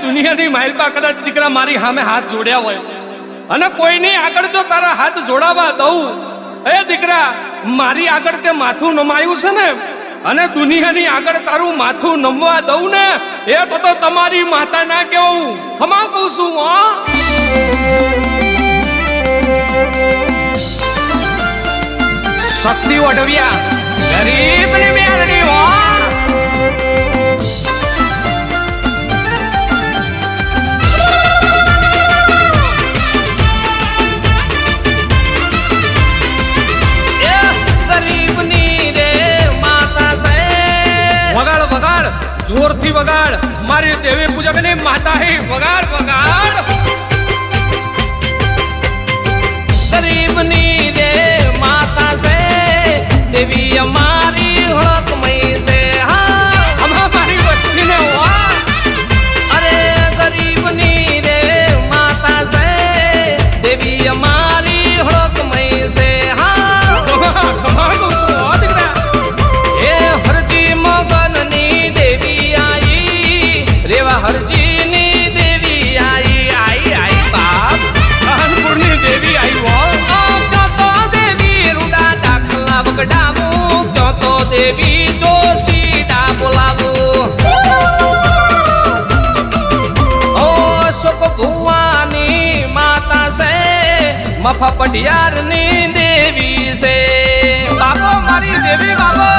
દુનિયાની માઇલપા કદાચ દીકરા મારી સામે હાથ જોડ્યા હોય અને કોઈની આગળ જો તારા હાથ જોડાવા દઉં, એ દીકરા મારી આગળ તે માથું નમાયું છે ને અને દુનિયાની આગળ તારું માથું નમવા દઉં ને, એ તો તમારી માતા ના કેવું ખમા કહું છું. શક્તિ ઓઢવ્યા ગરીબ ની મેળડી જોરથી વગાડ, મારી દેવી પૂજક ની માતા હે, વગાડ વગાડ. ગરીબની રે માતા છે, દેવી અમારી હળકમય છે. હા અમા મારી વસ્તી ને અરે ગરીબની રે માતા છે, દેવી અમારી હળકમય છે. હા કમા કહું છું દીકરા. એ હરજી મગનની દેવી આઈ, રેવા હરજી ની દેવી આઈ, આઈ આઈ બાપ કાનપુરની દેવી આઈ હો. તો દેવી રૂડા દાખલા વગડાવું, તો દેવી જોશીડા બોલાવું. ઓ સુખ ભુવાની માતા છે, મફા પઢિયારની દેવી છે. બાપો મારી દેવી બાપો.